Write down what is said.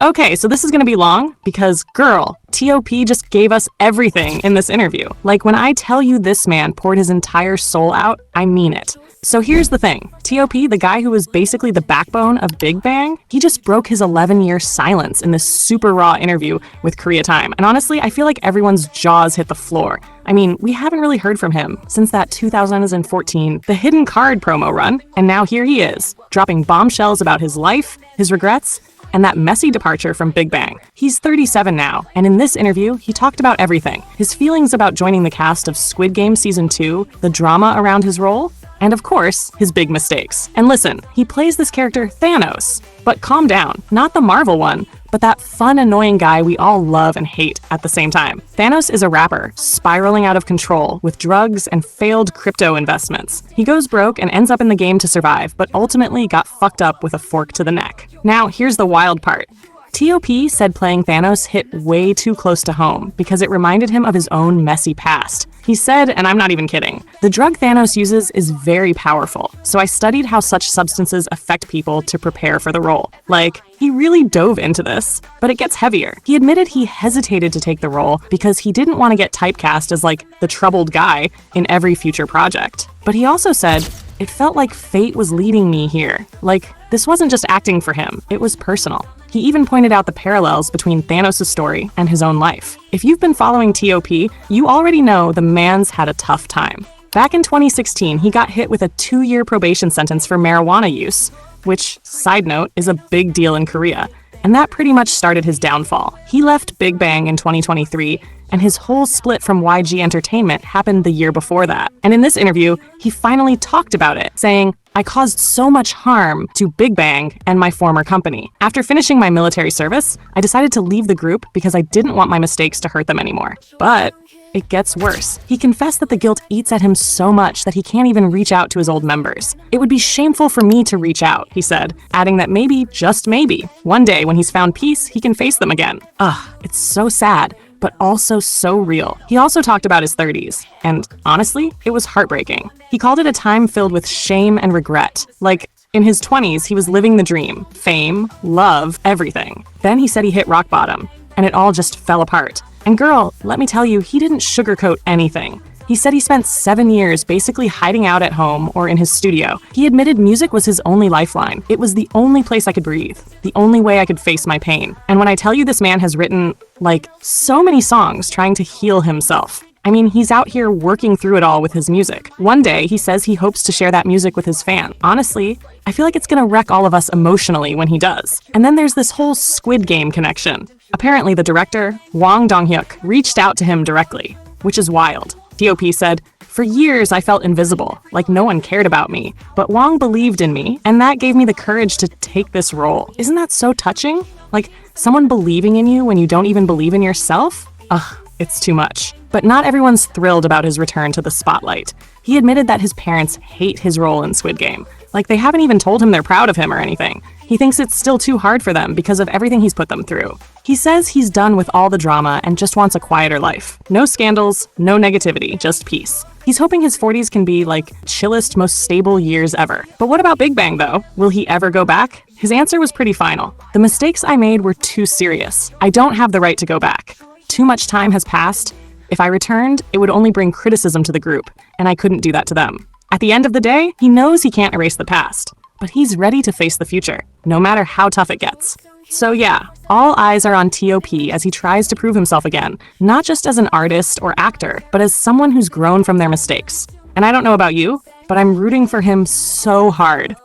Okay, so this is gonna be long because, girl, T.O.P just gave us everything in this interview. Like, when I tell you this man poured his entire soul out, I mean it. So here's the thing. T.O.P, the guy who was basically the backbone of Big Bang, he just broke his 11-year silence in this super raw interview with Korea Time. And honestly, I feel like everyone's jaws hit the floor. I mean, we haven't really heard from him since that 2014 The Hidden Card promo run. And now here he is, dropping bombshells about his life, his regrets, and that messy departure from Big Bang. He's 37 now, and in this interview, he talked about everything. His feelings about joining the cast of Squid Game Season 2, the drama around his role, and of course, his big mistakes. And listen, he plays this character Thanos. But calm down, not the Marvel one, but that fun, annoying guy we all love and hate at the same time. Thanos is a rapper, spiraling out of control with drugs and failed crypto investments. He goes broke and ends up in the game to survive, but ultimately got fucked up with a fork to the neck. Now, here's the wild part. T.O.P said playing Thanos hit way too close to home because it reminded him of his own messy past. He said, and I'm not even kidding, the drug Thanos uses is very powerful, so I studied how such substances affect people to prepare for the role. Like, he really dove into this. But it gets heavier. He admitted he hesitated to take the role because he didn't want to get typecast as like the troubled guy in every future project. But he also said, it felt like fate was leading me here. Like, this wasn't just acting for him, it was personal. He even pointed out the parallels between Thanos' story and his own life. If you've been following T.O.P, you already know the man's had a tough time. Back in 2016, he got hit with a 2-year probation sentence for marijuana use, which, side note, is a big deal in Korea. And that pretty much started his downfall. He left Big Bang in 2023, and his whole split from YG Entertainment happened the year before that. And in this interview, he finally talked about it, saying, I caused so much harm to Big Bang and my former company. After finishing my military service, I decided to leave the group because I didn't want my mistakes to hurt them anymore. But it gets worse. He confessed that the guilt eats at him so much that he can't even reach out to his old members. It would be shameful for me to reach out, he said, adding that maybe, just maybe, one day when he's found peace, he can face them again. It's so sad, but also so real. He also talked about his 30s, and honestly, it was heartbreaking. He called it a time filled with shame and regret. Like, in his 20s, he was living the dream. Fame, love, everything. Then he said he hit rock bottom, and it all just fell apart. And girl, let me tell you, he didn't sugarcoat anything. He said he spent 7 years basically hiding out at home or in his studio. He admitted music was his only lifeline. It was the only place I could breathe, the only way I could face my pain. And when I tell you this man has written, like, so many songs trying to heal himself, I mean, he's out here working through it all with his music. One day, he says he hopes to share that music with his fan. Honestly, I feel like it's gonna wreck all of us emotionally when he does. And then there's this whole Squid Game connection. Apparently, the director, Wang Dong-hyuk, reached out to him directly, which is wild. T.O.P said, for years I felt invisible, like no one cared about me. But Wang believed in me, and that gave me the courage to take this role. Isn't that so touching? Like, someone believing in you when you don't even believe in yourself? It's too much. But not everyone's thrilled about his return to the spotlight. He admitted that his parents hate his role in Squid Game. Like, they haven't even told him they're proud of him or anything. He thinks it's still too hard for them because of everything he's put them through. He says he's done with all the drama and just wants a quieter life. No scandals, no negativity, just peace. He's hoping his 40s can be, like, chillest, most stable years ever. But what about Big Bang, though? Will he ever go back? His answer was pretty final. The mistakes I made were too serious. I don't have the right to go back. Too much time has passed. If I returned, it would only bring criticism to the group, and I couldn't do that to them. At the end of the day, he knows he can't erase the past, but he's ready to face the future, no matter how tough it gets. So yeah, all eyes are on T.O.P as he tries to prove himself again, not just as an artist or actor, but as someone who's grown from their mistakes. And I don't know about you, but I'm rooting for him so hard.